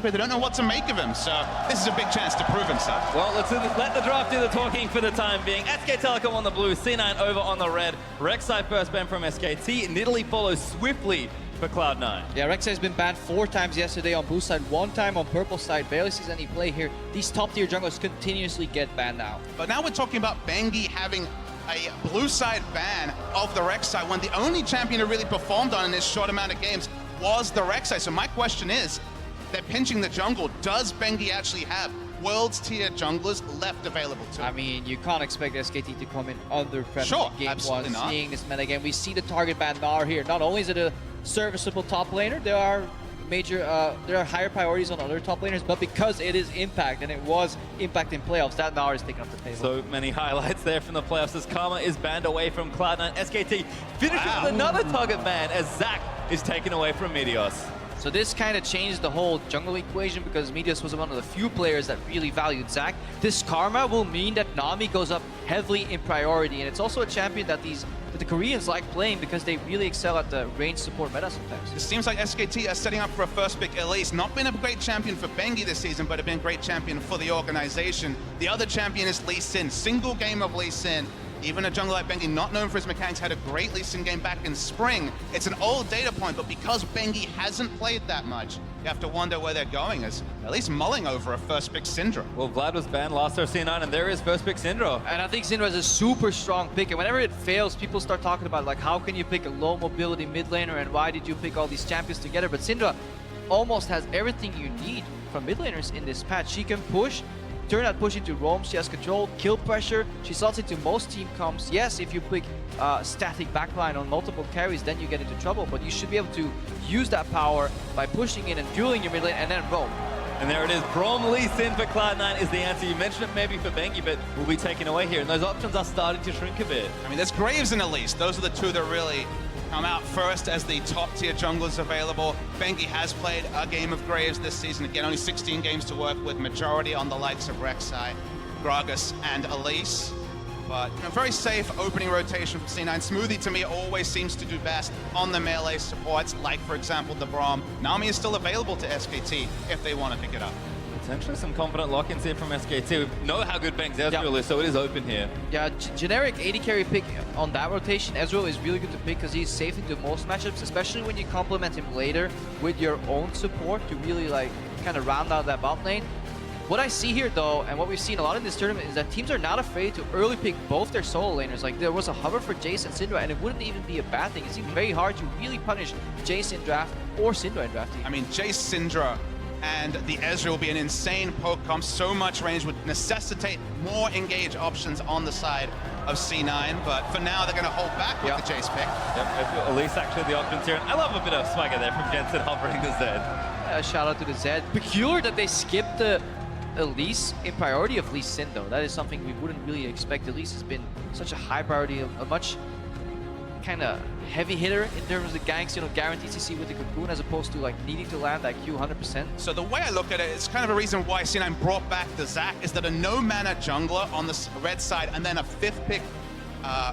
They don't know what to make of him, so this is a big chance to prove himself. Well, let's let the draft do the talking for the time being. SK Telecom on the blue, C9 over on the red. Rek'Sai first ban from SKT, Nidalee follows swiftly for Cloud9. Yeah, Rek'Sai has been banned 4 times yesterday on blue side, 1 time on purple side. Barely sees any play here. These top tier junglers continuously get banned now. But now we're talking about Bengi having a blue side ban of the Rek'Sai when the only champion who really performed on in this short amount of games was the Rek'Sai. So my question is, they're pinching the jungle. Does Bengi actually have world's tier junglers left available to him? I mean, you can't expect SKT to come in under pressure Sure, in game absolutely 1, not. seeing this meta game. We see the target ban Gnar here. Not only is it a serviceable top laner, there are higher priorities on other top laners, but because it is Impact, and it was Impact in playoffs, that Gnar is taking up the table. So many highlights there from the playoffs as Karma is banned away from Cloud9. SKT finishes with another target ban as Zac is taken away from Meteos. So this kind of changed the whole jungle equation because Meteos was one of the few players that really valued Zac. This Karma will mean that Nami goes up heavily in priority, and it's also a champion that the Koreans like playing because they really excel at the range support meta sometimes. It seems like SKT are setting up for a first pick Elise. Not been a great champion for Bengi this season, but have been a great champion for the organization. The other champion is Lee Sin. Single game of Lee Sin. Even a jungler like Bengi, not known for his mechanics, had a great Lee Sin game back in spring. It's an old data point, but because Bengi hasn't played that much, you have to wonder where they're going, as at least mulling over a first pick Syndra. Well, Vlad was banned last year C9, and there is first pick Syndra. And I think Syndra is a super strong pick, and whenever it fails, people start talking about like how can you pick a low mobility mid laner and why did you pick all these champions together, but Syndra almost has everything you need from mid laners in this patch. She can push, turn that push into roam, she has control, kill pressure, she slots into most team comps. Yes, if you pick static backline on multiple carries, then you get into trouble, but you should be able to use that power by pushing in and dueling your mid lane and then roam. And there it is, Braum Lee Sin for Cloud9 is the answer. You mentioned it maybe for Bengi, but will be taken away here, and those options are starting to shrink a bit. I mean, there's Graves and Elise. Those are the two that really come out first as the top tier junglers available. Bengi has played a game of Graves this season. Again, only 16 games to work with, majority on the likes of Rek'Sai, Gragas, and Elise. But very safe opening rotation from C9. Smoothie, to me, always seems to do best on the melee supports, like, for example, the Braum. Nami is still available to SKT if they want to pick it up. Potentially some confident lock-ins here from SKT. We know how good Bang's Ezreal is, so it is open here. Yeah, generic AD carry pick on that rotation. Ezreal is really good to pick because he's safe into most matchups, especially when you complement him later with your own support to really like kind of round out that bot lane. What I see here though, and what we've seen a lot in this tournament, is that teams are not afraid to early pick both their solo laners. Like there was a hover for Jace and Syndra, and it wouldn't even be a bad thing. It seemed very hard to really punish Jace in draft or Syndra in draft. I mean, Jace, Syndra, and the Ezreal will be an insane poke comp. So much range would necessitate more engage options on the side of C9, but for now they're going to hold back with the Jace pick. Yep, at least actually the options here. And I love a bit of swagger there from Jensen hovering the Zed. Shout out to the Zed. Peculiar that they skipped the Elise in priority of Lee Sin though. That is something we wouldn't really expect. Elise has been such a high priority, a much kind of heavy hitter in terms of the ganks, guaranteed CC with the Cocoon as opposed to like needing to land that Q 100%. So the way I look at it, it's kind of a reason why C9 brought back the Zac, is that a no mana jungler on the red side and then a 5th pick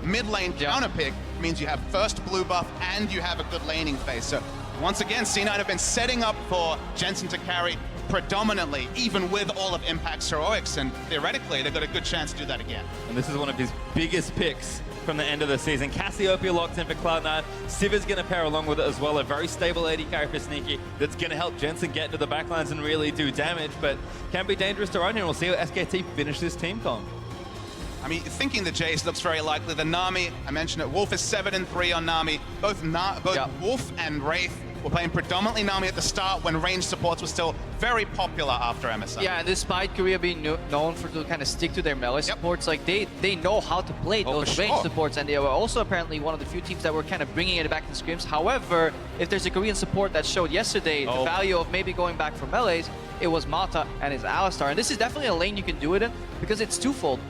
mid lane counter pick means you have first blue buff and you have a good laning phase. So once again, C9 have been setting up for Jensen to carry predominantly, even with all of Impact's heroics, and theoretically they've got a good chance to do that again. And this is one of his biggest picks from the end of the season. Cassiopeia locked in for Cloud9. Siva's going to pair along with it as well. A very stable AD carry for Sneaky that's going to help Jensen get into the backlines and really do damage, but can be dangerous to run here. We'll see how SKT finish this team comp. I mean, thinking the Jace looks very likely. The Nami, I mentioned it, Wolf is 7-3 on Nami. Both Wolf and Wraith were playing predominantly Nami at the start when range supports were still very popular after MSI. Yeah, and despite Korea being known for to kind of stick to their melee supports, like they know how to play those range supports, and they were also apparently one of the few teams that were kind of bringing it back to scrims. However, if there's a Korean support that showed yesterday the value of maybe going back for melees, it was Mata and his Alistar. And this is definitely a lane you can do it in because it's twofold.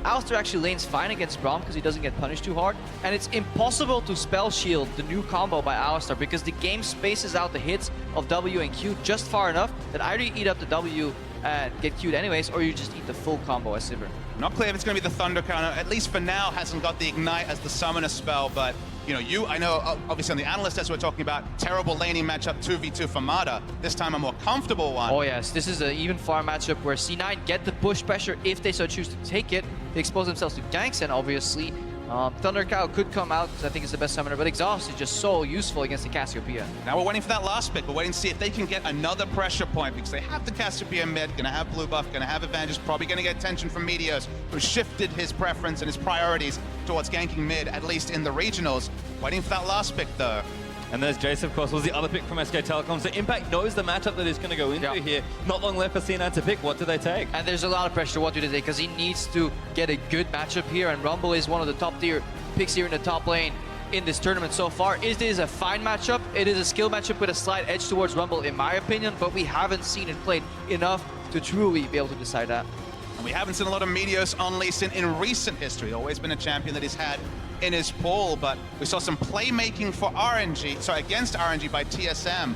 Alistar actually lanes fine against Braum because he doesn't get punished too hard, and it's impossible to spell shield the new combo by Alistar because the game spaces out the hits of W and Q just far enough that either you eat up the W and get Q'd anyways, or you just eat the full combo as Sivir. Not clear if it's going to be the Thunder counter. At least for now, hasn't got the Ignite as the summoner spell, but I know obviously on the analyst desk we're talking about terrible laning matchup 2v2 for Mada. This time a more comfortable one. Oh yes, this is an even farm matchup where C9 get the push pressure if they so choose to take it. They expose themselves to ganks, and obviously Thunder Cow could come out because I think it's the best summoner, but Exhaust is just so useful against the Cassiopeia. Now we're waiting for that last pick. We're waiting to see if they can get another pressure point because they have the Cassiopeia mid, going to have blue buff, going to have advantage, probably going to get attention from Meteos, who shifted his preference and his priorities towards ganking mid, at least in the regionals. Waiting for that last pick though. And there's Jace, of course, was the other pick from SK Telecom. So Impact knows the matchup that he's going to go into here. Not long left for C9 to pick. What do they take? And there's a lot of pressure. What do they take? Because he needs to get a good matchup here, and Rumble is one of the top tier picks here in the top lane in this tournament so far. It is a fine matchup. It is a skill matchup with a slight edge towards Rumble, in my opinion, but we haven't seen it played enough to truly be able to decide that. And we haven't seen a lot of Meteos on Lee Sin in recent history. Always been a champion that he's had in his pool, but we saw some playmaking for against RNG by TSM,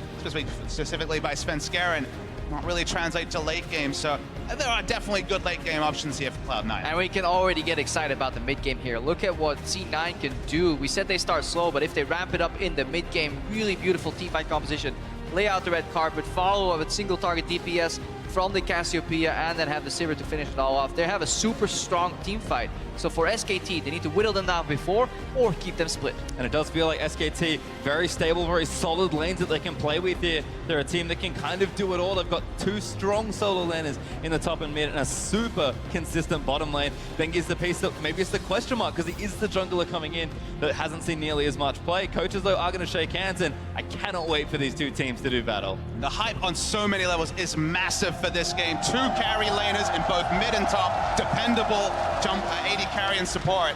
specifically by Svenskeren. Not really translate to late game, so there are definitely good late game options here for Cloud9. And we can already get excited about the mid game here. Look at what C9 can do. We said they start slow, but if they ramp it up in the mid game, really beautiful teamfight composition. Lay out the red carpet, follow up with single target DPS from the Cassiopeia, and then have the Sivir to finish it all off. They have a super strong team fight. So for SKT, they need to whittle them down before or keep them split. And it does feel like SKT, very stable, very solid lanes that they can play with here. They're a team that can kind of do it all. They've got two strong solo laners in the top and mid and a super consistent bottom lane. Bengi's the piece that maybe it's the question mark because he is the jungler coming in that hasn't seen nearly as much play. Coaches, though, are going to shake hands, and I cannot wait for these two teams to do battle. The hype on so many levels is massive for this game. Two carry laners in both mid and top, dependable jump AD carry and support.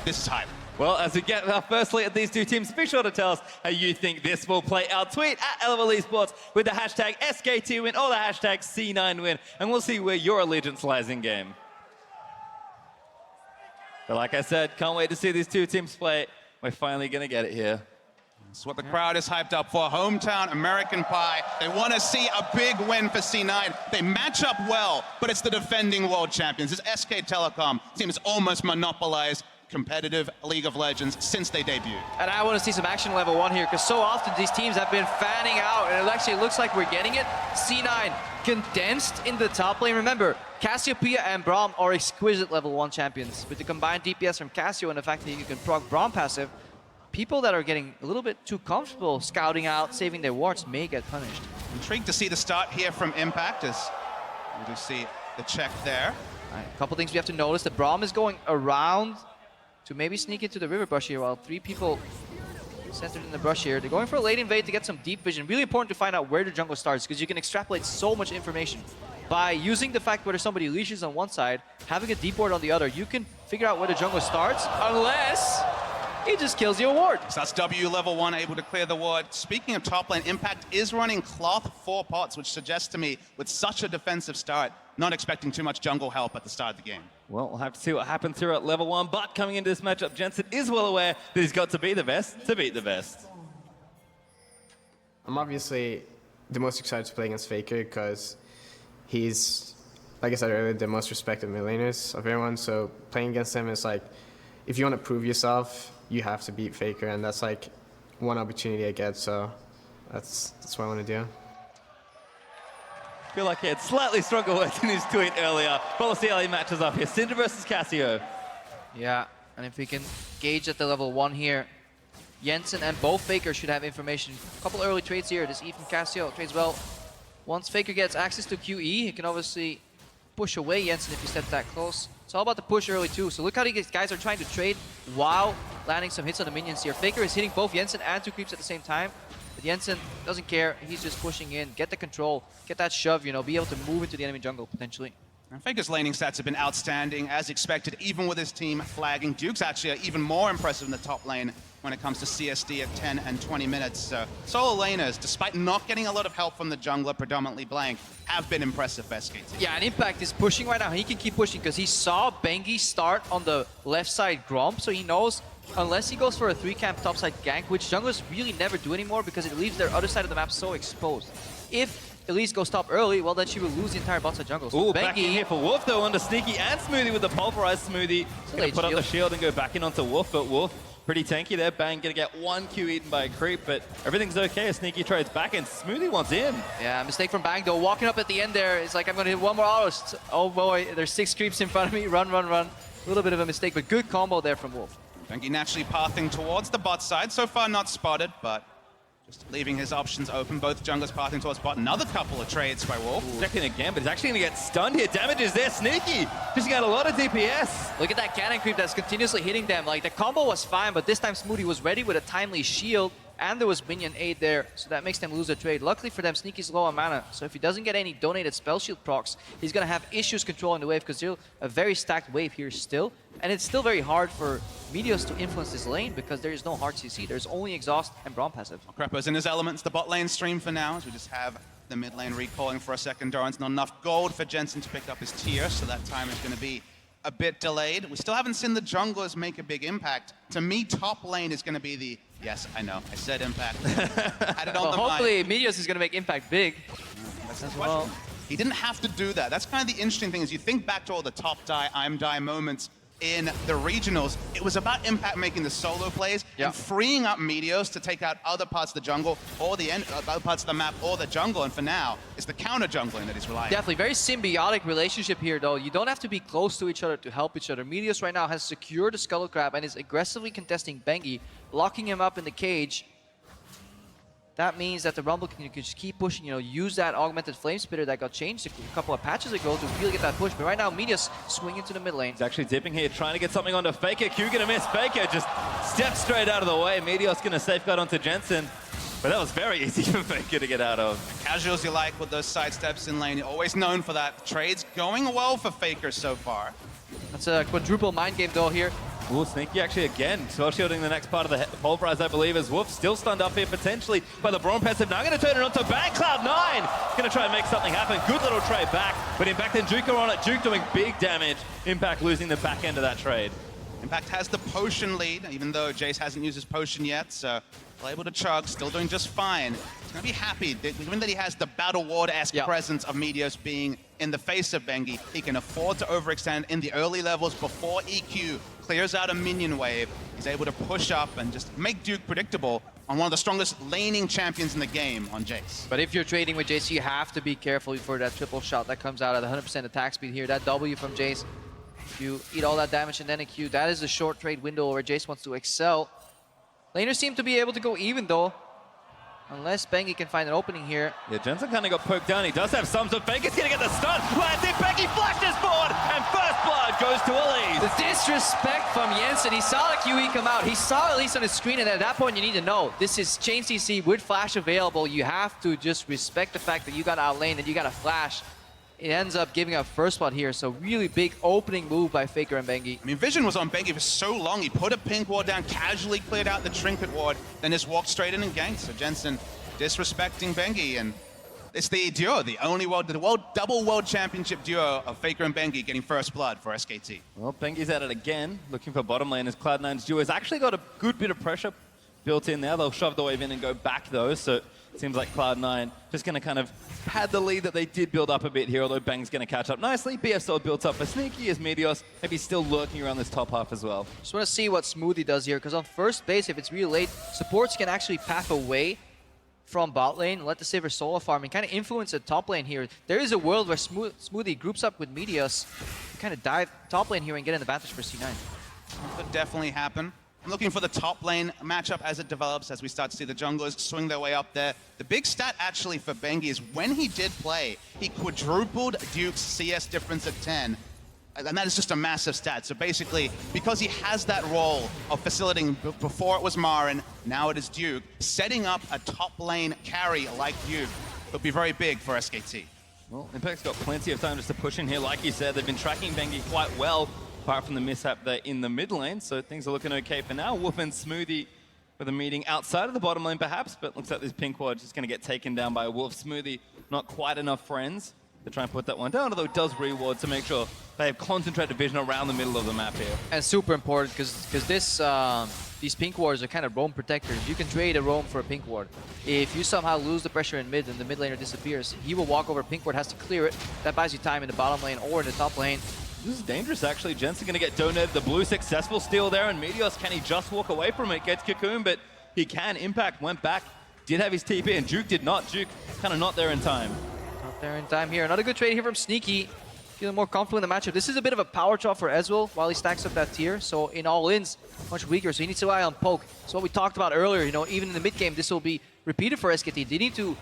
This is hype. Well, as we get our first look at these two teams, be sure to tell us how you think this will play out. Tweet at LOL Esports with the hashtag SKT win or the hashtag C9 win, and we'll see where your allegiance lies in game. But like I said, can't wait to see these two teams play. We're finally going to get it here. That's what the crowd is hyped up for. Hometown American Pie. They want to see a big win for C9. They match up well, but it's the defending world champions. This SK Telecom team has almost monopolized competitive League of Legends since they debuted. And I want to see some action level 1 here, because so often these teams have been fanning out, and it actually looks like we're getting it. C9 condensed in the top lane. Remember, Cassiopeia and Braum are exquisite level 1 champions. With the combined DPS from Cassio and the fact that you can proc Braum passive, people that are getting a little bit too comfortable scouting out, saving their wards may get punished. Intrigued to see the start here from Impact as we do see the check there. Right, a couple things we have to notice. The Braum is going around to maybe sneak into the river brush here while 3 people centered in the brush here. They're going for a late invade to get some deep vision. Really important to find out where the jungle starts because you can extrapolate so much information. By using the fact whether somebody leashes on one side, having a deep ward on the other, you can figure out where the jungle starts unless he just kills your ward. So that's W level 1 able to clear the ward. Speaking of top lane, Impact is running Cloth 4 pots, which suggests to me with such a defensive start, not expecting too much jungle help at the start of the game. Well, we'll have to see what happens here at level 1, but coming into this matchup, Jensen is well aware that he's got to be the best to beat the best. I'm obviously the most excited to play against Faker because he's, like I said earlier, the most respected mid laners of everyone, so playing against him is like, if you want to prove yourself, you have to beat Faker, and that's like one opportunity I get, so that's what I want to do. I feel like he had slightly stronger words in his tweet earlier. But we'll see how he matches up here. Cinder versus Cassio. Yeah, and if we can gauge at the level 1 here, Jensen and both Faker should have information. A couple early trades here. This E from Cassio trades well. Once Faker gets access to QE, he can obviously push away Jensen if he steps that close. It's all about the push early too. So look how these guys are trying to trade while landing some hits on the minions here. Faker is hitting both Jensen and 2 creeps at the same time. But Jensen doesn't care. He's just pushing in, get the control, get that shove, you know, be able to move into the enemy jungle potentially. And Faker's laning stats have been outstanding as expected, even with his team flagging. Duke's actually even more impressive in the top lane when it comes to CSD at 10 and 20 minutes. Solo laners, despite not getting a lot of help from the jungler, predominantly Blank, have been impressive for SKT. Yeah, and Impact is pushing right now. He can keep pushing because he saw Bengi start on the left side Gromp, so he knows unless he goes for a 3-camp topside gank, which junglers really never do anymore because it leaves their other side of the map so exposed. If Elise goes top early, well then she will lose the entire bot side jungle. So Ooh, back in here for Wolf though, under Sneaky and Smoothie with the pulverized Smoothie. Gonna put up the shield and go back in onto Wolf, but Wolf Pretty tanky there. Bang gonna get 1 Q eaten by a creep, but everything's okay. A sneaky trades back and Smoothie wants in. Yeah, mistake from Bang though. Walking up at the end there, it's like I'm gonna hit one more auto. Oh boy, there's 6 creeps in front of me. Run, run, run. A little bit of a mistake, but good combo there from Wolf. Bengi naturally pathing towards the bot side. So far not spotted, but just leaving his options open. Both junglers pathing towards bot. Another couple of trades by Wolf. Checking again, but he's actually gonna get stunned here. Damage is there. Sneaky just got a lot of DPS. Look at that cannon creep that's continuously hitting them. Like, the combo was fine, but this time Smoothie was ready with a timely shield, and there was minion aid there, so that makes them lose a trade. Luckily for them, Sneaky's low on mana, so if he doesn't get any donated spell shield procs, he's gonna have issues controlling the wave, because there's a very stacked wave here still, and it's still very hard for Meteos to influence this lane, because there is no hard CC. There's only Exhaust and Braum passive. Crepo's in his elements. The bot lane stream for now, as we just have the mid lane recalling for a second. Doran's not enough gold for Jensen to pick up his tier, so that time is going to be a bit delayed. We still haven't seen the junglers make a big impact. To me, top lane is going to be the... Yes, I know, I said impact. Had it on Well, the hopefully Meteos is gonna make impact big. That's the question. He didn't have to do that. That's kind of the interesting thing, is you think back to all the top die, I'm die moments in the regionals. It was about impact making the solo plays and freeing up Meteos to take out other parts of the jungle or the other parts of the map or the jungle. And for now, it's the counter jungling that he's relying on. Definitely, very symbiotic relationship here though. You don't have to be close to each other to help each other. Meteos right now has secured the Scuttle Crab and is aggressively contesting Bengi, locking him up in the cage. That means that the Rumble can just keep pushing, you know, use that augmented flame spitter that got changed a couple of patches ago to really get that push. But right now, Meteos swinging to the mid lane. He's actually dipping here, trying to get something onto Faker. Q gonna miss. Faker just steps straight out of the way. Meteos gonna safeguard onto Jensen. But that was very easy for Faker to get out of. Casuals you like with those side steps in lane. You're always known for that. Trades going well for Faker so far. That's a quadruple mind game though here. Ooh, Sneaky actually again, spell shielding the next part of the pulverize, I believe, as Wolf still stunned up here potentially by the Braum passive. Now going to turn it onto Bang. Cloud9 going to try and make something happen. Good little trade back, but Impact and Duke are on it. Duke doing big damage. Impact losing the back end of that trade. Impact has the potion lead, even though Jace hasn't used his potion yet, so still able to chug, still doing just fine. He's going to be happy, given that he has the Battle Ward-esque presence of Meteos being in the face of Bengi. He can afford to overextend in the early levels before EQ clears out a minion wave. He's able to push up and just make Duke predictable on one of the strongest laning champions in the game on Jace. But if you're trading with Jace, you have to be careful for that triple shot that comes out at 100% attack speed here. That W from Jace, you eat all that damage and then a Q. That is a short trade window where Jace wants to excel. Laners seem to be able to go even though, unless Bengi can find an opening here. Yeah, Jensen kind of got poked down. He does have some, so Bengi's going to get the stun. Lands it, Bengi flashes forward, and first blood goes to Elise. The disrespect from Jensen. He saw the QE come out. He saw at least on his screen, and at that point you need to know, this is chain CC with flash available. You have to just respect the fact that you got outlane and you got a flash. It ends up giving up first blood here, so really big opening move by Faker and Bengi. I mean, Vision was on Bengi for so long. He put a pink ward down, casually cleared out the trinket ward, then just walked straight in and ganked. So Jensen disrespecting Bengi, and it's the duo, the only double world championship duo of Faker and Bengi getting first blood for SKT. Well, Bengi's at it again, looking for bottom lane as Cloud9's duo has actually got a good bit of pressure built in there. They'll shove the wave in and go back though, so it seems like Cloud9 just going to kind of pad the lead that they did build up a bit here, although Bang's going to catch up nicely. BSL built up for Sneaky as Meteos maybe still lurking around this top half as well. Just want to see what Smoothie does here, because on first base, if it's really late, supports can actually path away from bot lane, let the Saver solo farm, and kind of influence the top lane here. There is a world where Smoothie groups up with Meteos, kind of dive top lane here and get an advantage for C9. Could definitely happen. I'm looking for the top lane matchup as it develops, as we start to see the junglers swing their way up there. The big stat actually for Bengi is when he did play, he quadrupled Duke's CS difference at 10. And that is just a massive stat. So basically, because he has that role of facilitating, before it was Marin, now it is Duke, setting up a top lane carry like Duke would be very big for SKT. Well, Impact's got plenty of time just to push in here. Like you said, they've been tracking Bengi quite well, apart from the mishap there in the mid lane, so things are looking okay for now. Wolf and Smoothie with a meeting outside of the bottom lane perhaps, but looks like this pink ward just going to get taken down by Wolf. Smoothie, not quite enough friends to try and put that one down, although it does reward to make sure they have concentrated vision around the middle of the map here. And super important, because these pink wards are kind of roam protectors. You can trade a roam for a pink ward. If you somehow lose the pressure in mid and the mid laner disappears, he will walk over, pink ward has to clear it. That buys you time in the bottom lane or in the top lane. This is dangerous, actually. Jensen going to get donated the blue. Successful steal there, and Meteos, can he just walk away from it? Gets Cocoon, but he can. Impact went back, did have his TP, and Juke did not. Juke kind of not there in time. Not there in time here. Another good trade here from Sneaky. Feeling more comfortable in the matchup. This is a bit of a power chop for Ezreal while he stacks up that tier. So in all-ins, much weaker. So he needs to rely on poke. So what we talked about earlier, you know, even in the mid-game, this will be repeated for SKT. They need to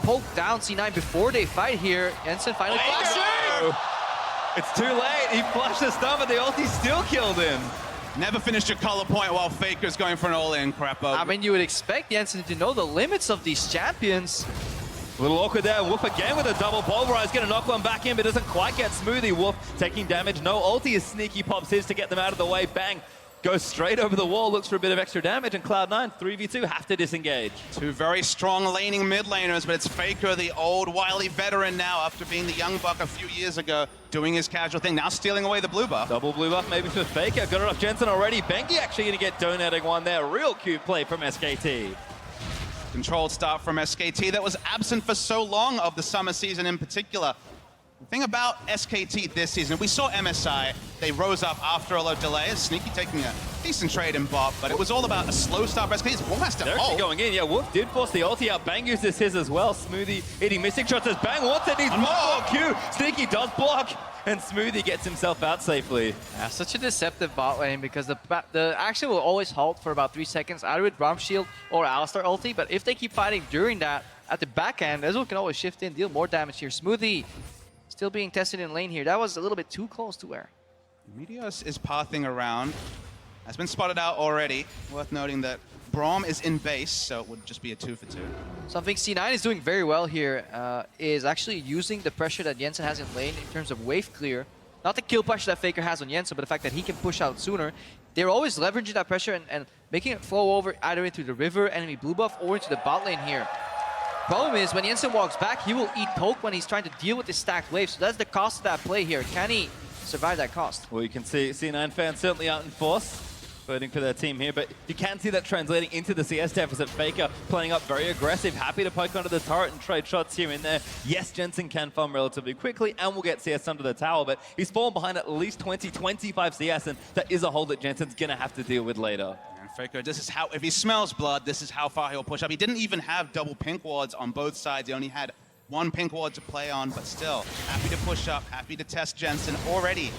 poke down C9 before they fight here. Jensen finally flashes! It's too late. He flashed the stun, but the ulti still killed him. Never finished your color point while Faker's going for an all-in, Crappo. I mean, you would expect Jensen to know the limits of these champions. A little awkward there. Wolf again with a double pulverize. Gonna knock one back in, but doesn't quite get Smoothie. Wolf taking damage. No ulti as Sneaky pops his to get them out of the way. Bang. Goes straight over the wall. Looks for a bit of extra damage. And Cloud9, 3v2, have to disengage. Two very strong laning mid laners, but it's Faker, the old wily veteran now, after being the young buck a few years ago, doing his casual thing, now stealing away the blue buff. Double blue buff maybe for Faker. Got it off Jensen already. Bengi actually gonna get donating one there. Real cute play from SKT. Controlled start from SKT that was absent for so long of the summer season in particular. The thing about SKT this season, we saw MSI, they rose up after a low delay. Sneaky taking a decent trade in bot, but it was all about a slow start for SKT. Wolf has to They're actually hold. going in. Yeah, Wolf did force the ulti out. Bang uses his as well. Smoothie hitting missing shots as Bang wants it. Needs more Q. Sneaky does block, and Smoothie gets himself out safely. Yeah, such a deceptive bot lane because the action will always halt for about 3 seconds, either with Braum Shield or Alistar ulti, but if they keep fighting during that, at the back end, Ezreal can always shift in, deal more damage here. Smoothie still being tested in lane here. That was a little bit too close to air. Meteos is pathing around. Has been spotted out already. Worth noting that Braum is in base, so it would just be a 2 for 2. Something C9 is doing very well here is actually using the pressure that Jensen has in lane in terms of wave clear. Not the kill pressure that Faker has on Jensen, but the fact that he can push out sooner. They're always leveraging that pressure and making it flow over either into the river, enemy blue buff, or into the bot lane here. Problem is, when Jensen walks back, he will eat poke when he's trying to deal with the stacked wave. So that's the cost of that play here. Can he survive that cost? Well, you can see C9 fans certainly out in force, voting for their team here, but you can see that translating into the CS deficit. Faker playing up very aggressive, happy to poke onto the turret and trade shots here and there. Yes, Jensen can farm relatively quickly and will get CS under the tower, but he's fallen behind at least 20-25 CS, and that is a hold that Jensen's gonna have to deal with later. Faker, this is how, if he smells blood, this is how far he'll push up. He didn't even have double pink wards on both sides. He only had one pink ward to play on, but still, happy to push up, happy to test Jensen. Already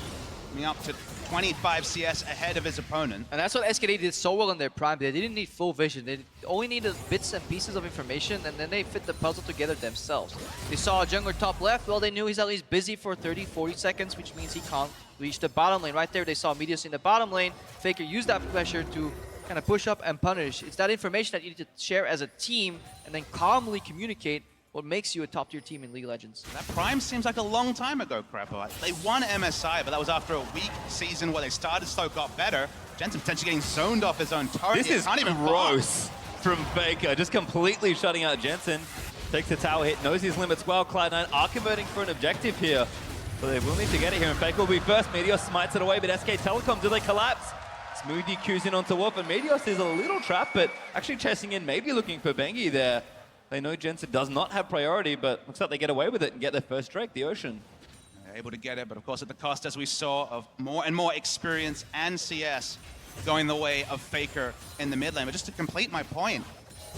coming up to 25 CS ahead of his opponent. And that's what SKT did so well in their prime. They didn't need full vision. They only needed bits and pieces of information, and then they fit the puzzle together themselves. They saw a jungler top left. Well, they knew he's at least busy for 30-40 seconds, which means he can't reach the bottom lane. Right there, they saw Meteos in the bottom lane. Faker used that pressure to kind of push up and punish. It's that information that you need to share as a team and then calmly communicate what makes you a top-tier team in League of Legends. That Prime seems like a long time ago, Crappo. They won MSI, but that was after a weak season where they started slow, got better. Jensen potentially getting zoned off his own turret. This is can't even gross from Faker, just completely shutting out Jensen. Takes the tower hit, knows his limits well. Cloud9 are converting for an objective here, but they will need to get it here, and Faker will be first. Meteos smites it away, but SK Telecom, do they collapse? Smoothie cues in onto Wolf, and Meteos is a little trapped, but actually chasing in, maybe looking for Bengi there. They know Jensen does not have priority, but looks like they get away with it and get their first strike, the Ocean. They're able to get it, but of course at the cost, as we saw, of more and more experience and CS going the way of Faker in the mid lane. But just to complete my point,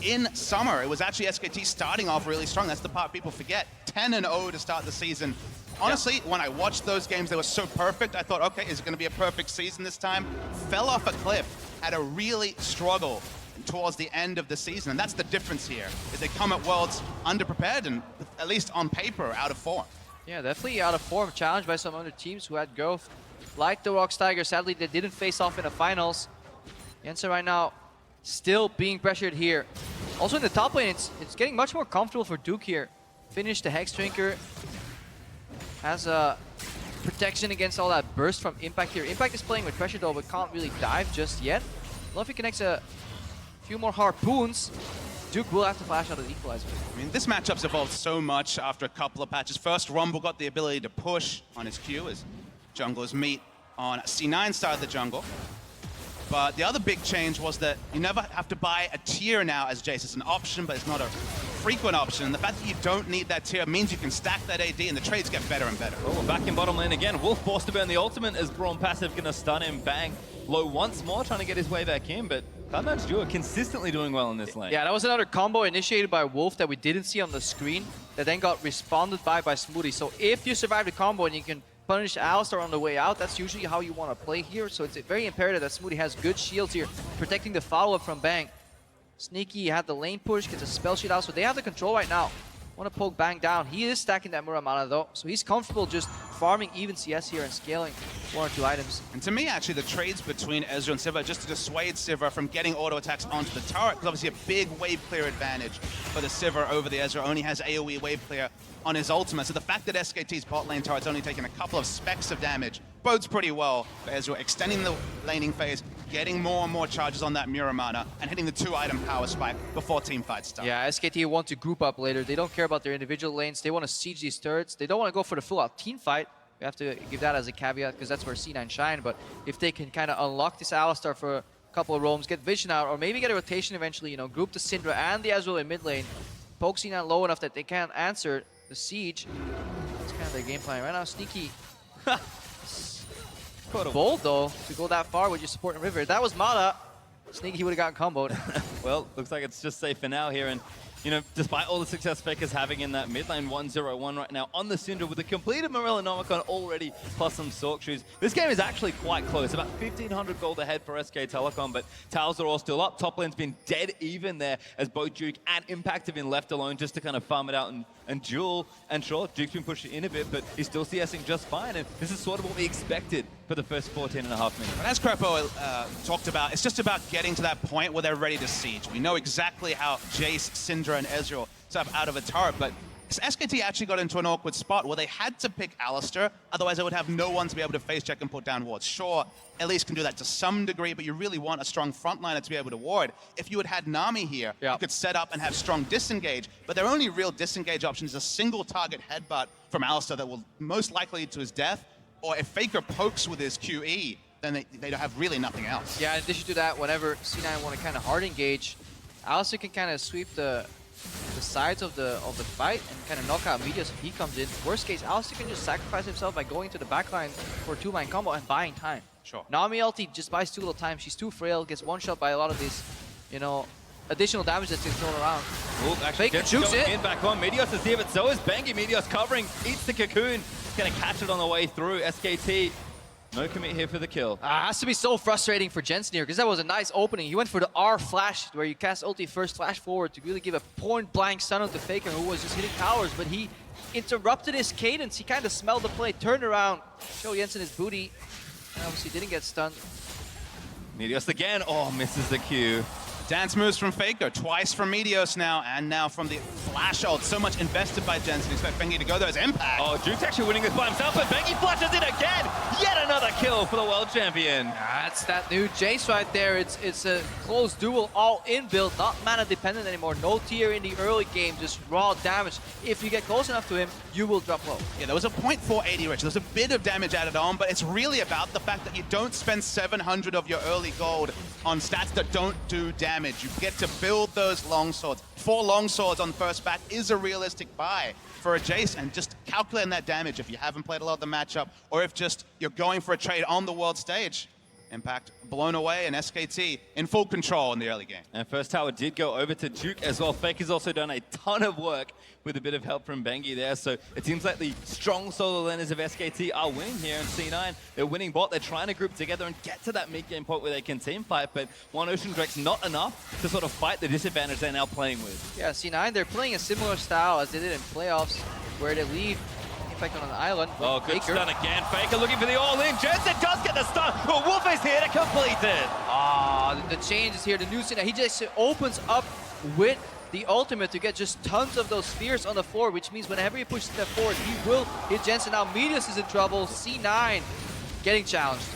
in summer, it was actually SKT starting off really strong. That's the part people forget. 10-0 to start the season. Honestly, when I watched those games, they were so perfect. I thought, okay, is it going to be a perfect season this time? Fell off a cliff, had a really struggle towards the end of the season, and that's the difference here, is they come at Worlds underprepared and, at least on paper, out of form. Yeah, definitely out of form, challenged by some other teams who had growth. Like the Rocks Tigers, sadly they didn't face off in the finals. Jensen right now still being pressured here. Also in the top lane, it's getting much more comfortable for Duke here. Finished the Hex Drinker. Has a protection against all that burst from Impact here. Impact is playing with pressure though, but can't really dive just yet. I don't know if he connects a few more harpoons. Duke will have to flash out an equalizer. I mean, this matchup's evolved so much after a couple of patches. First, Rumble got the ability to push on his Q as junglers meet on C9 side of the jungle. But the other big change was that you never have to buy a tier now as Jace. It's an option, but it's not a frequent option. And the fact that you don't need that tier means you can stack that AD and the trades get better and better. Oh, back in bottom lane again. Wolf forced to burn the ultimate as Braun passive going to stun him. Bang. Low once more, trying to get his way back in, but Cloud9's duo consistently doing well in this lane. Yeah, that was another combo initiated by Wolf that we didn't see on the screen that then got responded by Smoothie. So if you survive the combo and you can punish Alistar on the way out, that's usually how you want to play here. So it's very imperative that Smoothie has good shields here, protecting the follow-up from Bang. Sneaky had the lane push, gets a spell sheet out, so they have the control right now. Want to poke Bang down. He is stacking that Muramana though, so he's comfortable just farming even CS here and scaling 1 or 2 items. And to me, actually, the trades between Ezreal and Sivir just to dissuade Sivir from getting auto attacks onto the turret, because obviously a big wave clear advantage for the Sivir over the Ezreal. Only has AoE wave clear on his ultimate. So the fact that SKT's bot lane turret's only taking a couple of specks of damage bodes pretty well for Ezreal, extending the laning phase, getting more and more charges on that Muramana, and hitting the 2-item power spike before team fights start. Yeah, SKT want to group up later. They don't care about their individual lanes. They want to siege these turrets. They don't want to go for the full-out team fight. We have to give that as a caveat because that's where C9 shine. But if they can kind of unlock this Alistar for a couple of roams, get Vision out, or maybe get a rotation eventually, you know, group the Syndra and the Ezreal in mid lane, poke C9 low enough that they can't answer the siege. That's kind of their game plan right now. Sneaky. Bold though to go that far with your support and river. If that was Mata, Sneaky would have gotten comboed. Well, looks like it's just safe for now here. And, you know, despite all the success Faker's having in that mid lane 1-0-1 right now on the Syndra with a completed Morella Nomicon already, plus some Sork shoes. This game is actually quite close. About 1,500 gold ahead for SK Telecom, but Towers are all still up. Top lane's been dead even there as both Duke and Impact have been left alone just to kind of farm it out and duel. And sure, Duke's been pushing in a bit, but he's still CSing just fine. And this is sort of what we expected for the first 14 and a half minutes. But as Crepo talked about, it's just about getting to that point where they're ready to siege. We know exactly how Jace, Syndra, and Ezreal set up out of a turret, but SKT actually got into an awkward spot where they had to pick Alistar, otherwise they would have no one to be able to face check and put down wards. Sure, Elise can do that to some degree, but you really want a strong frontliner to be able to ward. If you had Nami here, you could set up and have strong disengage, but their only real disengage option is a single target headbutt from Alistar that will most likely lead to his death, or if Faker pokes with his QE, then they have really nothing else. Yeah, in addition to that, whenever C9 want to kind of hard engage, Alistar can kind of sweep the sides of the fight and kind of knock out Medios if he comes in. Worst case, Alistar can just sacrifice himself by going to the backline for a 2-line combo and buying time. Sure. Nami ulti just buys too little time. She's too frail, gets one-shot by a lot of these, you know, additional damage that's been thrown around. Ooh, actually Faker gets jukes going it. in back on. Medios is here, but so is Bengi. Medios covering, eats the cocoon. Gonna catch it on the way through. SKT, no commit here for the kill. Has to be so frustrating for Jensen here because that was a nice opening. He went for the R flash where you cast ulti first, flash forward to really give a point-blank stun out to Faker who was just hitting towers, but he interrupted his cadence. He kind of smelled the play, turned around, showed Jensen his booty, and obviously didn't get stunned. Medios again. Oh, misses the Q. Dance moves from Faker, twice from Medios now, and now from the flash ult. So much invested by Jensen. Expect Bengi to go there as Impact. Oh, Duke's actually winning this by himself, but Bengi flashes it again. Yet another kill for the world champion. That's that new Jace right there. It's a close duel, all in build, not mana dependent anymore. No tier in the early game, just raw damage. If you get close enough to him, you will drop low. Yeah, there was a 0.480 Rich. There's a bit of damage added on, but it's really about the fact that you don't spend 700 of your early gold on stats that don't do damage. You get to build those long swords. 4 long swords on first back is a realistic buy for a Jace, and just calculating that damage if you haven't played a lot of the matchup, or if just you're going for a trade on the world stage. Impact blown away, and SKT in full control in the early game. And first tower did go over to Duke as well. Faker's also done a ton of work with a bit of help from Bengi there. So it seems like the strong solo laners of SKT are winning here in C9. They're winning bot. They're trying to group together and get to that mid-game point where they can team fight. But one Ocean Drake's not enough to sort of fight the disadvantage they're now playing with. Yeah, C9, they're playing a similar style as they did in playoffs, where they leave Impact on an island. Oh, good Faker. stun again. Faker looking for the all-in. Jensen does get the stun. But Wolf is here to complete it. The change is here. The new Cena, he just opens up with the ultimate to get just tons of those spheres on the floor, which means whenever he pushes step forward, he will hit Jensen. Now Medius is in trouble. C9 getting challenged.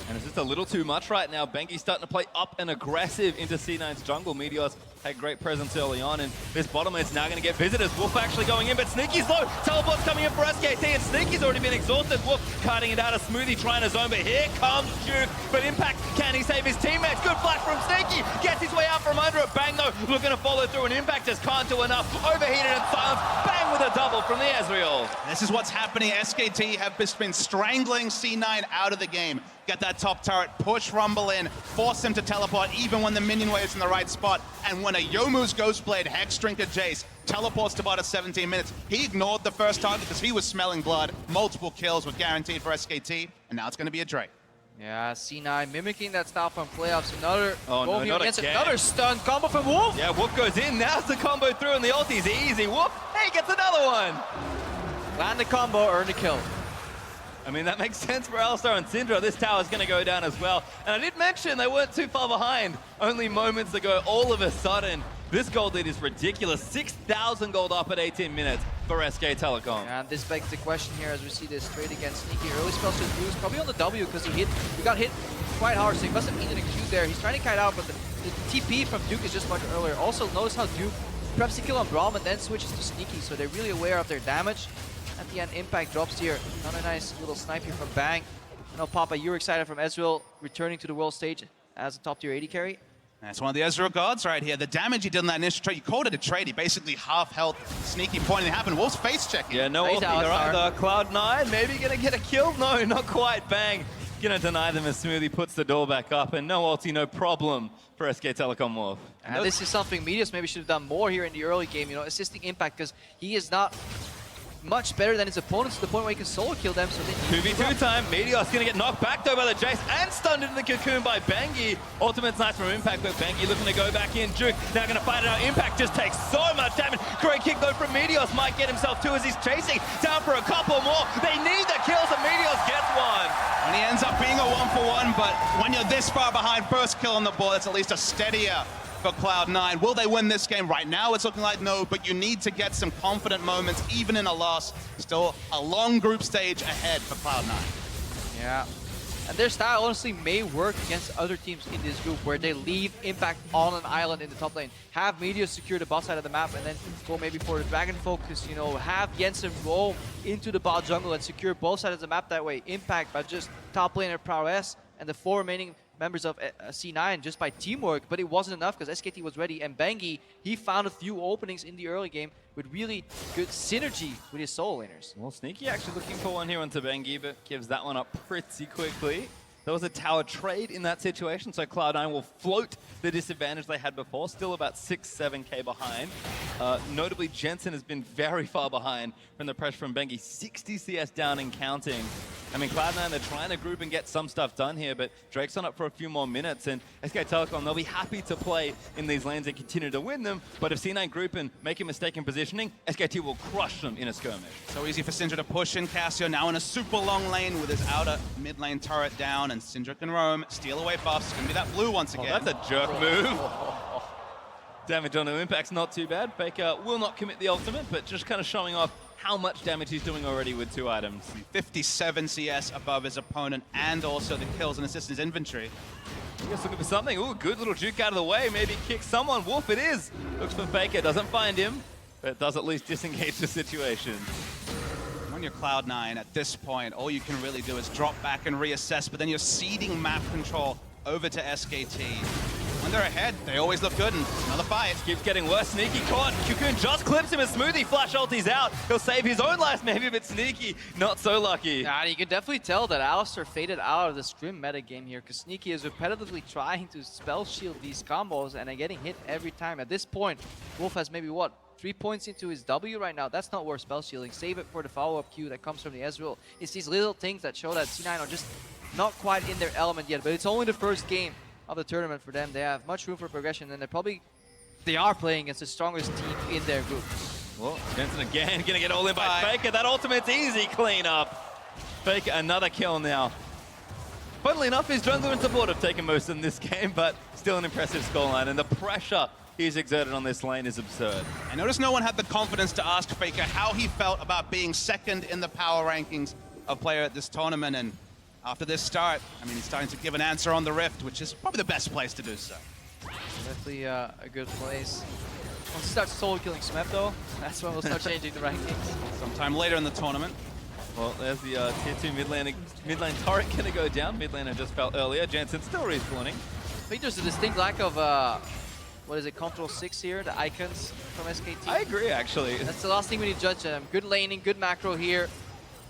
And it's just a little too much right now. Bengi's starting to play up and aggressive into C9's jungle. Medios had great presence early on, and this bottom lane's now going to get visitors. Wolf actually going in, but Sneaky's low. Teleport's coming in for SKT, and Sneaky's already been exhausted. Wolf cutting it out of Smoothie, trying to zone, but here comes Duke. But Impact, can he save his teammates? Good flash from Sneaky, gets his way out from under it. Bang though, looking to follow through, and Impact just can't do enough. Overheated and silenced. Bang with a double from the Ezreal. This is what's happening. SKT have just been strangling C9 out of the game. Get that top turret, push Rumble in, force him to teleport even when the minion wave's in the right spot. And when a Youmuu's Ghostblade Hex Drinker Jace teleports to bot at 17 minutes, he ignored the first target because he was smelling blood. Multiple kills were guaranteed for SKT, and now it's going to be a Drake. Yeah, C9 mimicking that style from playoffs. Another not again. another stun combo from Wolf. Yeah, Wolf goes in. Now's the combo through, and the ulti's easy. Wolf, hey, gets another one. Land the combo, earn the kill. I mean, that makes sense for Alistar and Syndra. This tower's going to go down as well. And I did mention they weren't too far behind. Only moments ago, all of a sudden, this gold lead is ridiculous. 6,000 gold up at 18 minutes for SK Telecom. And this begs the question here as we see this trade against Sneaky. Early spells to his boost, probably on the W because he got hit quite hard, so he must have needed a Q there. He's trying to kite out, but the TP from Duke is just much earlier. Also, notice how Duke preps the kill on Braum and then switches to Sneaky, so they're really aware of their damage. At the end, Impact drops here. Another nice little snipe here from Bang. I know, Papa, you're excited from Ezreal returning to the world stage as a top tier AD carry. That's one of the Ezreal gods right here. The damage he did in that initial trade, you called it a trade. He basically half health, Sneaky pointing happened. Wolf's face checking. Yeah, no Nice ulti Alistar. either. Cloud9 maybe gonna get a kill. No, not quite. Bang. Gonna deny them as Smoothie puts the door back up, and no ulti, no problem for SK Telecom Wolf. And this is something Medius maybe should have done more here in the early game, you know, assisting Impact, because he is not much better than his opponents to the point where he can solo kill them. So they 2v2 time. Meteor's gonna get knocked back though by the Jace and stunned into the cocoon by Bengi. Ultimate's nice from Impact, but Bengi looking to go back in. Duke now gonna fight it out. Impact just takes so much damage. Great kick though from Meteos. Might get himself two as he's chasing down for a couple more. They need the kills and Meteos gets one. And he ends up being a 1-for-1, but when you're this far behind, first kill on the board, it's at least a steadier for Cloud9. Will they win this game? Right now it's looking like no, but you need to get some confident moments, even in a loss. Still a long group stage ahead for Cloud9. Yeah. And their style honestly may work against other teams in this group where they leave Impact on an island in the top lane. Have Meteor secure the bot side of the map and then go maybe for the Dragon focus, you know, have Jensen roam into the bot jungle and secure both sides of the map that way. Impact by just top laner prowess and the four remaining members of C9 just by teamwork, but it wasn't enough because SKT was ready, and Bengi, he found a few openings in the early game with really good synergy with his solo laners. Well, Sneaky actually looking for one here onto Bengi, but gives that one up pretty quickly. There was a tower trade in that situation, so Cloud9 will float the disadvantage they had before, still about 6-7k behind. Notably, Jensen has been very far behind from the pressure from Bengi, 60 CS down and counting. I mean, Cloud9, they're trying to group and get some stuff done here, but Drake's on up for a few more minutes, and SK Telecom, they'll be happy to play in these lanes and continue to win them, but if C9 group and make a mistake in positioning, SKT will crush them in a skirmish. So easy for Syndra to push in. Cassio now in a super long lane with his outer mid lane turret down, and Syndra can roam, steal away buffs. It's gonna be that blue once again. Oh, that's a jerk move. Damage on the Impact's not too bad. Faker will not commit the ultimate, but just kind of showing off how much damage he's doing already with 2 items. 57 CS above his opponent, and also the kills and assists in his inventory. Just looking for something. Ooh, good little juke out of the way. Maybe kick someone. Wolf it is. Looks for Faker, doesn't find him, but does at least disengage the situation. When you're Cloud9 at this point, all you can really do is drop back and reassess, but then you're ceding map control over to SKT. When they're ahead, they always look good, and another fight. Keeps getting worse. Sneaky caught. Cocoon just clips him as Smoothie flash ulti's out. He'll save his own life maybe, but Sneaky not so lucky. Yeah, you can definitely tell that Alistar faded out of the scrim meta game here because Sneaky is repetitively trying to spell shield these combos and are getting hit every time. At this point, Wolf has maybe, what, 3 points into his W right now. That's not worth spell shielding. Save it for the follow-up Q that comes from the Ezreal. It's these little things that show that C9 are just not quite in their element yet, but it's only the first game of the tournament for them. They have much room for progression, and they are playing against the strongest team in their group. Well, Jensen again gonna get all in by Faker. That ultimate's easy cleanup. Faker another kill now. Funnily enough, his jungler and support have taken most in this game, but still an impressive scoreline, and the pressure he's exerted on this lane is absurd. I noticed no one had the confidence to ask Faker how he felt about being second in the power rankings of player at this tournament, and after this start, I mean, he's starting to give an answer on the Rift, which is probably the best place to do so. Definitely a good place. Once he starts solo killing Smep though, that's when we'll start changing the rankings. Sometime later in the tournament. Well, there's the tier 2 mid lane turret gonna go down. Mid laner just fell earlier. Jensen still respawning. I think there's a distinct lack of, what is it, Control 6 here, the icons from SKT. I agree, actually. That's the last thing we need to judge them. Good laning, good macro here.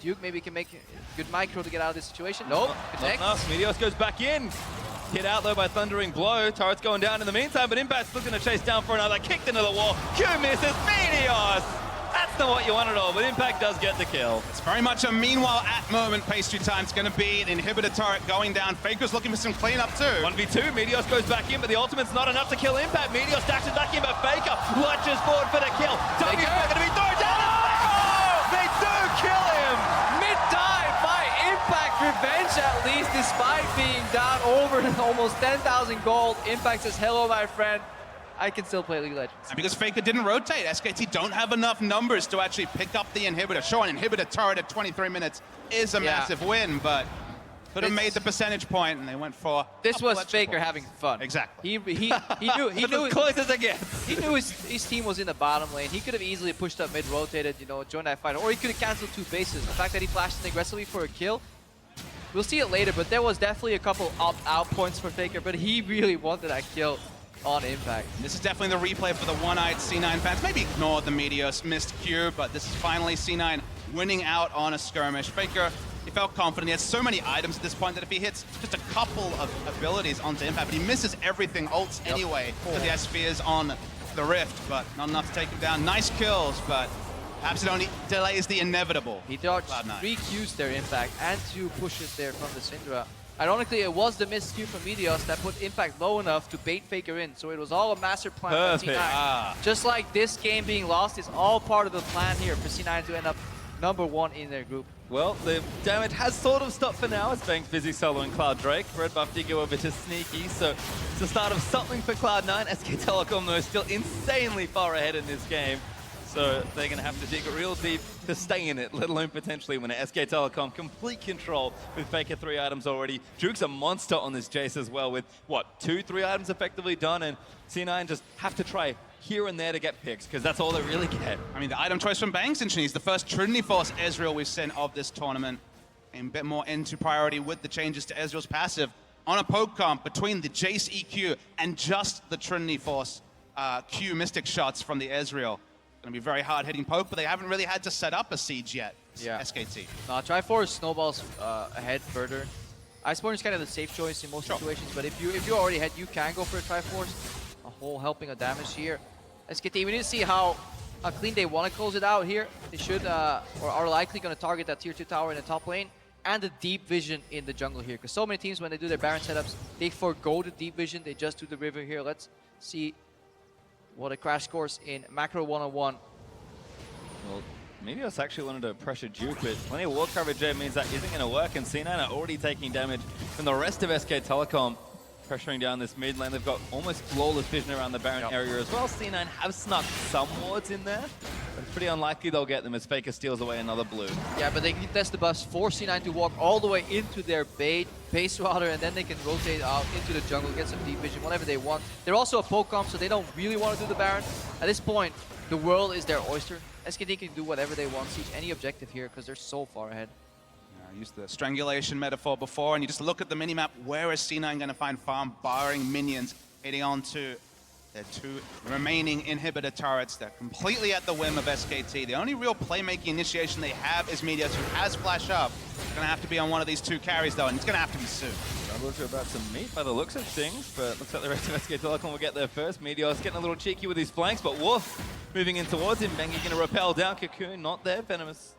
Duke maybe can make good micro to get out of this situation. Nope, connect. Not enough. Meteos goes back in. Hit out though by Thundering Blow. Turret's going down in the meantime, but Impact's still going to chase down for another. Kicked into the wall. Q misses. Meteos! That's not what you want at all, but Impact does get the kill. It's very much a meanwhile at moment pastry time. It's going to be an inhibitor turret going down. Faker's looking for some cleanup too. 1v2, Meteos goes back in, but the ultimate's not enough to kill Impact. Meteos dashes back in, but Faker lunges forward for the kill. W's going to be thrown down. Oh! They do kill him! Mid-dive by Impact. Revenge at least, despite being down over almost 10,000 gold. Impact says, hello, my friend. I can still play League of Legends. And because Faker didn't rotate, SKT don't have enough numbers to actually pick up the inhibitor. Sure, an inhibitor turret at 23 minutes is a massive win, but could have made the percentage point, and they went for. This was Faker having fun. Exactly. He knew As close as it gets. he knew his team was in the bottom lane. He could have easily pushed up mid, rotated, joined that fight, or he could have canceled 2 bases. The fact that he flashed in aggressively for a kill, we'll see it later, but there was definitely a couple opt-out points for Faker, but he really wanted that kill on Impact. This is definitely the replay for the one-eyed C9 fans. Maybe ignore the Meteos missed Q, but this is finally C9 winning out on a skirmish. Faker, he felt confident. He has so many items at this point that if he hits just a couple of abilities onto Impact, but he misses everything, ults anyway, because he has spheres on the Rift, but not enough to take him down. Nice kills, but perhaps it only delays the inevitable. He dodged 3 Qs there, Impact, and 2 pushes there from the Syndra. Ironically, it was the missed Q from Meteos that put Impact low enough to bait Faker in, so it was all a master plan for C9. Just like this game being lost is all part of the plan here for C9 to end up #1 in their group. Well, the damage has sort of stopped for now as Bank's busy soloing Cloud Drake. Red buff did go over to Sneaky, so it's the start of something for Cloud9. SK Telecom, though, is still insanely far ahead in this game. So they're going to have to dig real deep to stay in it, let alone potentially win it. SK Telecom, complete control with Faker 3 items already. Duke's a monster on this Jace as well with, what, 2-3 items effectively done, and C9 just have to try here and there to get picks, because that's all they really get. I mean, the item choice from Banks and he's the first Trinity Force Ezreal we've seen of this tournament. And a bit more into priority with the changes to Ezreal's passive on a poke comp between the Jace EQ and just the Trinity Force Q Mystic shots from the Ezreal. Going to be very hard hitting poke, but they haven't really had to set up a siege yet. Yeah. SKT. Triforce snowballs ahead further. Iceborne is kind of the safe choice in most situations, but if you already ahead, you can go for a Triforce. A whole helping of damage here. SKT, we need to see how clean they want to close it out here. They should, or are likely going to target that tier 2 tower in the top lane and the deep vision in the jungle here. Because so many teams, when they do their Baron setups, they forgo the deep vision. They just do the river here. Let's see what a crash course in Macro 101. Well, Meteos actually wanted to pressure Duke, but plenty of wall coverage there means that isn't going to work, and C9 are already taking damage from the rest of SK Telecom. Pressuring down this mid lane. They've got almost flawless vision around the Baron area as well. C9 have snuck some wards in there, but it's pretty unlikely they'll get them as Faker steals away another blue. Yeah, but they can test the bus, force C9 to walk all the way into their base rather, and then they can rotate out into the jungle, get some deep vision, whatever they want. They're also a poke comp, so they don't really want to do the Baron. At this point, the world is their oyster. SKT can do whatever they want, siege any objective here, because they're so far ahead. I used the strangulation metaphor before, and you just look at the minimap, where is C9 going to find farm, barring minions hitting on to their 2 remaining inhibitor turrets. They're completely at the whim of SKT. The only real playmaking initiation they have is Meteos, who has flash up. It's going to have to be on one of these 2 carries, though, and it's going to have to be soon. Junglers are about to meet by the looks of things, but looks like the rest of SK Telecom will get there first. Meteos getting a little cheeky with his flanks, but Wolf moving in towards him. Bengi going to rappel down. Cocoon not there. Venomous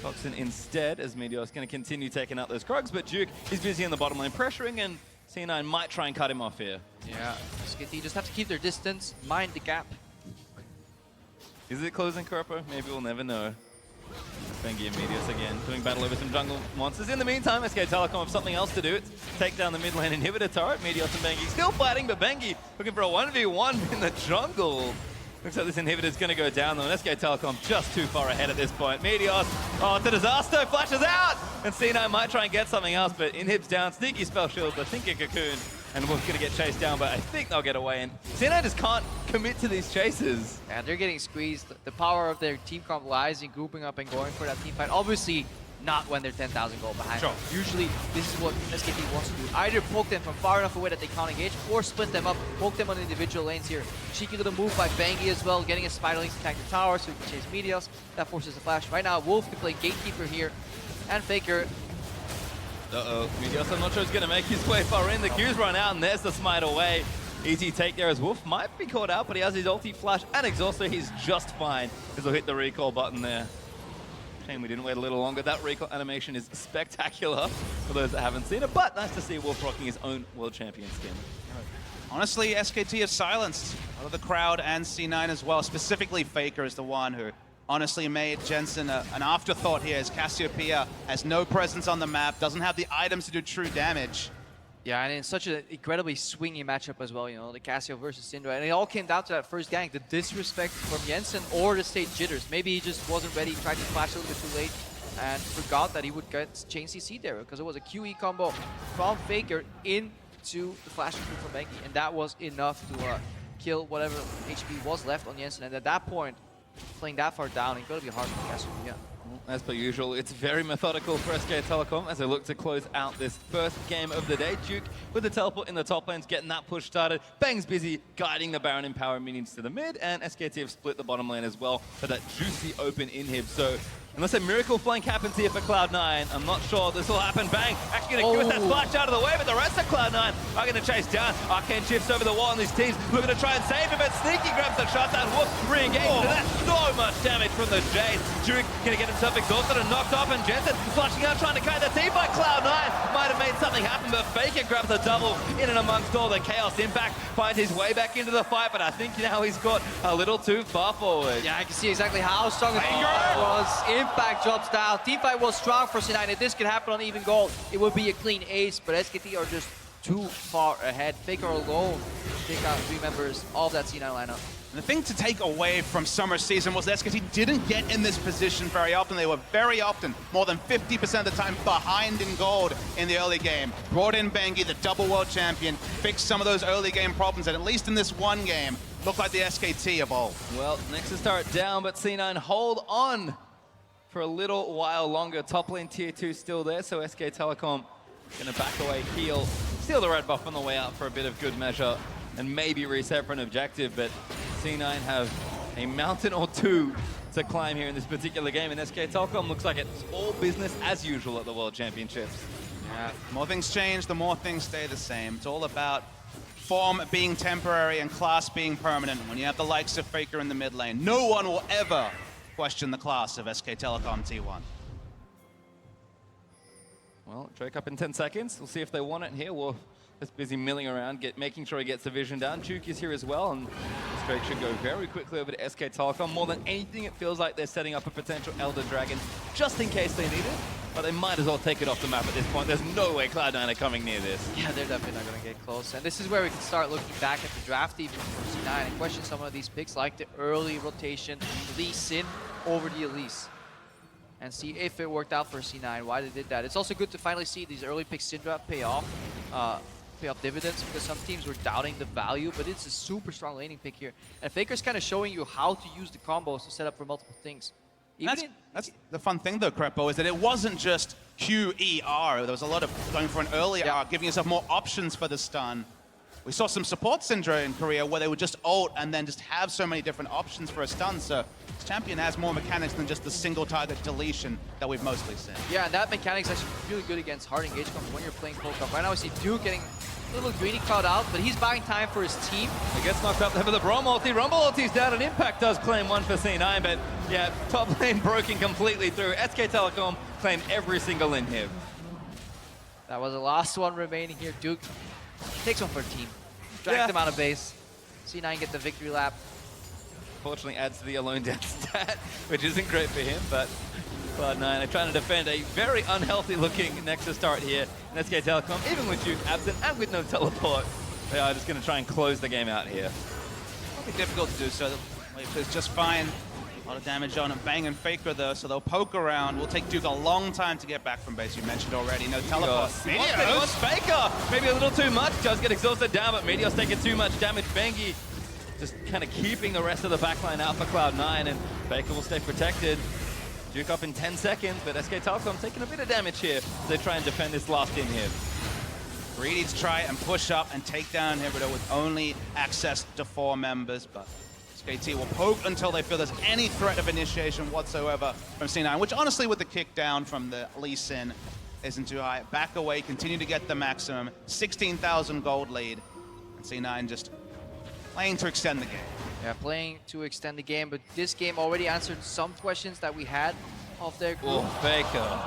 Toxin instead, as Meteos going to continue taking out those Krugs, but Duke is busy in the bottom lane pressuring, and C9 might try and cut him off here. Yeah, SKT just have to keep their distance, mind the gap. Is it closing, Kurpo? Maybe we'll never know. Bengi and Meteos again doing battle over some jungle monsters. In the meantime, SK Telecom have something else to do. It's take down the mid lane inhibitor turret. Meteos and Bengi still fighting, but Bengi looking for a 1v1 in the jungle. Looks like this inhibitor's going to go down, though, and SK Telecom just too far ahead at this point. Meteos, oh, it's a disaster, flashes out! And C9 might try and get something else, but inhibs down, sneaky spell shield, but Thinking Cocoon And Wolf's going to get chased down, but I think they'll get away. And C9 just can't commit to these chases. Yeah, they're getting squeezed. The power of their team comp lies in grouping up and going for that team fight. Obviously, not when they're 10,000 gold behind. Sure. Usually, this is what SKT wants to do. Either poke them from far enough away that they can't engage, or split them up, poke them on individual lanes here. Cheeky little move by Bengi as well, getting his spider links to attack the tower so he can chase Meteos. That forces a flash. Right now, Wolf can play Gatekeeper here, and Faker. Uh-oh, Meteos, I'm not sure he's going to make his way far in. The Q's run out, and there's the smite away. Easy take there as Wolf might be caught out, but he has his ulti flash and exhaust, so he's just fine as he'll hit the recall button there. Shame we didn't wait a little longer. That recall animation is spectacular for those that haven't seen it, but nice to see Wolf rocking his own world champion skin. Honestly, SKT has silenced a lot of the crowd and C9 as well. Specifically, Faker is the one who honestly made Jensen an afterthought here, as Cassiopeia has no presence on the map, doesn't have the items to do true damage. Yeah, and in such an incredibly swingy matchup as well, you know, the Cassio versus Syndra. And it all came down to that first gank, the disrespect from Jensen or the stage jitters. Maybe he just wasn't ready, tried to flash a little bit too late, and forgot that he would get chain CC there, because it was a QE combo from Faker into the flash from Bengi, and that was enough to kill whatever HP was left on Jensen. And at that point, playing that far down, it's going to be hard for Cassiopeia. As per usual, it's very methodical for SK Telecom as they look to close out this first game of the day. Duke with the teleport in the top lanes, getting that push started. Bang's busy guiding the Baron and power minions to the mid, and SKT have split the bottom lane as well for that juicy open inhib. So unless a miracle flank happens here for Cloud9, I'm not sure this will happen. Bang actually going to get that splash out of the way, but the rest of Cloud9 are going to chase down. Arcane shifts over the wall, and these teams looking to try and save him, but Sneaky grabs the shot. That Wolf re-engaged, and that's so much damage from the Jace. Duke going to get himself exhausted and knocked off, and Jensen flashing out, trying to kite the team by Cloud9. Might have made something happen, but Faker grabs the double in and amongst all the chaos. Impact finds his way back into the fight, but I think now he's got a little too far forward. Yeah, I can see exactly how strong the team was. Impact drops down. Team fight was strong for C9. If this could happen on even gold, it would be a clean ace, but SKT are just too far ahead. Faker alone take out 3 members of that C9 lineup. And the thing to take away from summer season was that SKT didn't get in this position very often. They were very often, more than 50% of the time, behind in gold in the early game. Brought in Bengi, the double world champion, fixed some of those early game problems, and at least in this one game, looked like the SKT evolved. Well, Nexus start down, but C9 hold on for a little while longer. Top lane tier 2 still there, so SK Telecom gonna back away, heal, steal the red buff on the way out for a bit of good measure, and maybe reset for an objective, but C9 have a mountain or two to climb here in this particular game, and SK Telecom looks like it's all business as usual at the World Championships. Yeah, the more things change, the more things stay the same. It's all about form being temporary and class being permanent. When you have the likes of Faker in the mid lane, no one will ever question the class of SK Telecom T1. Well, Drake up in 10 seconds. We'll see if they want it here. We're just busy milling around, making sure he gets the vision down. Juke is here as well, and this Drake should go very quickly over to SK Telecom. More than anything, it feels like they're setting up a potential Elder Dragon just in case they need it, but they might as well take it off the map at this point. There's no way Cloud9 are coming near this. Yeah, they're definitely not going to get close. And this is where we can start looking back at the draft even for C9 and question some of these picks, like the early rotation, Lee Sin over the Elise, and see if it worked out for C9, why they did that. It's also good to finally see these early picks Syndra pay off dividends, because some teams were doubting the value, but it's a super strong laning pick here. And Faker's kind of showing you how to use the combos to set up for multiple things. That's the fun thing though, Crepo, is that it wasn't just QER. There was a lot of going for an early R, giving yourself more options for the stun. We saw some support Syndra in Korea where they would just ult and then just have so many different options for a stun. So this champion has more mechanics than just the single target deletion that we've mostly seen. Yeah, and that mechanic's actually really good against hard engage combos when you're playing Poke-Up. Right now we see Duke getting a little greedy cloud out, but he's buying time for his team. He gets knocked up there for the Braum ulti. Rumble ulti's down, and Impact does claim one for C9, but yeah, top lane broken completely through. SK Telecom claim every single inhib. That was the last one remaining here. Duke takes one for team. Drag them out of base. C9 get the victory lap. Fortunately adds to the alone death stat, which isn't great for him, but Cloud9 are trying to defend a very unhealthy looking Nexus start here in SK Telecom, even with Duke absent and with no teleport. They are just going to try and close the game out here. It'll be difficult to do so. It's just fine. A lot of damage on Bang and Faker though, so they'll poke around. Will take Duke a long time to get back from base. You mentioned already, no teleport. He wants Faker! Maybe a little too much. Does get exhausted down, but Meteor's taking too much damage. Bengi just kind of keeping the rest of the backline out for Cloud9, and Faker will stay protected. Duke up in 10 seconds, but SK Telecom taking a bit of damage here as they try and defend this last in here. Greedy to try and push up and take down Inhibitor with only access to 4 members, but SKT will poke until they feel there's any threat of initiation whatsoever from C9, which honestly with the kick down from the Lee Sin isn't too high. Back away, continue to get the maximum, 16,000 gold lead, and C9 just playing to extend the game. Yeah, playing to extend the game, but this game already answered some questions that we had of their group. Oh, Faker.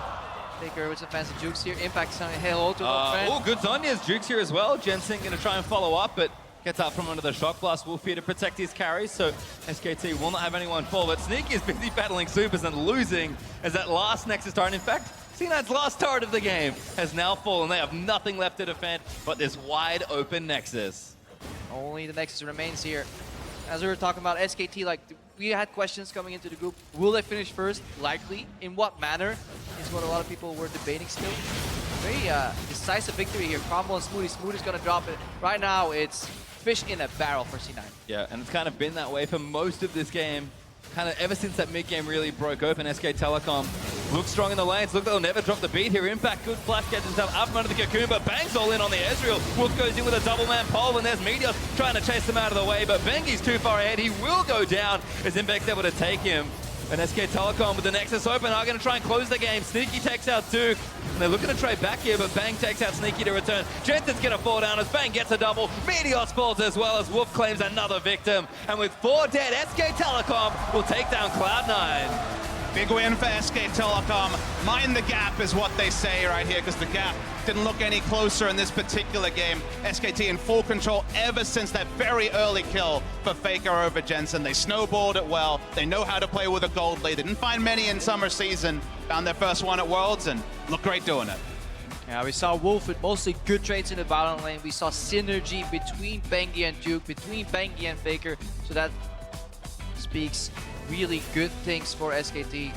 Faker with some fancy jukes here. Impact saying hello to our friend. Oh, good Zonya's jukes here as well. Jensen going to try and follow up, but gets out from under the shock blast. Wolf here to protect his carries, so SKT will not have anyone fall. But Sneaky is busy battling supers and losing as that last Nexus turret. In fact, C9's last turret of the game has now fallen. They have nothing left to defend but this wide open Nexus. Only the Nexus remains here. As we were talking about SKT, like we had questions coming into the group. Will they finish first? Likely. In what manner is what a lot of people were debating still. Very decisive victory here. Cromwell and Smoothie. Smoothie's gonna drop it. Right now, it's fish in a barrel for C9. Yeah, and it's kind of been that way for most of this game. Kind of ever since that mid-game really broke open, SK Telecom looks strong in the lanes. Look, they'll never drop the beat here. Impact, good flash, gets himself up from under the cocoon, but Bangs all in on the Ezreal. Wolf goes in with a double-man pole, and there's Meteor trying to chase them out of the way, but Bengi's too far ahead. He will go down as Impact's able to take him. And SK Telecom with the Nexus open are going to try and close the game. Sneaky takes out Duke. And they're looking to trade back here, but Bang takes out Sneaky to return. Jensen's going to fall down as Bang gets a double. Meteos falls as well as Wolf claims another victim. And with 4 dead, SK Telecom will take down Cloud9. Big win for SK Telecom. Mind the gap is what they say right here, because the gap didn't look any closer in this particular game. SKT in full control ever since that very early kill for Faker over Jensen. They snowballed it well. They know how to play with a gold lead. They didn't find many in summer season. Found their first one at Worlds and looked great doing it. Yeah, we saw Wolf with mostly good trades in the bottom lane. We saw synergy between Bengi and Duke, between Bengi and Faker. So that speaks really good things for SKT.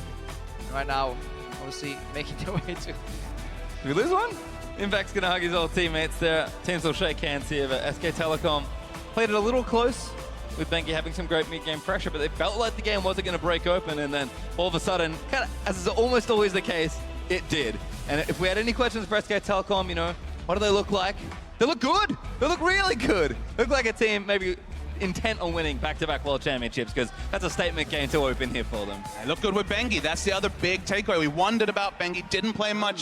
Right now, obviously making their way to... Did we lose one? Impact's gonna hug his old teammates there. Teams will shake hands here, but SK Telecom played it a little close with Bengi having some great mid-game pressure, but they felt like the game wasn't gonna break open, and then all of a sudden, kind of as is almost always the case, it did. And if we had any questions for SK Telecom, you know, what do they look like? They look good. They look really good. They look like a team maybe intent on winning back-to-back World Championships, because that's a statement game to open here for them. They look good with Bengi. That's the other big takeaway. We wondered about Bengi. Didn't play much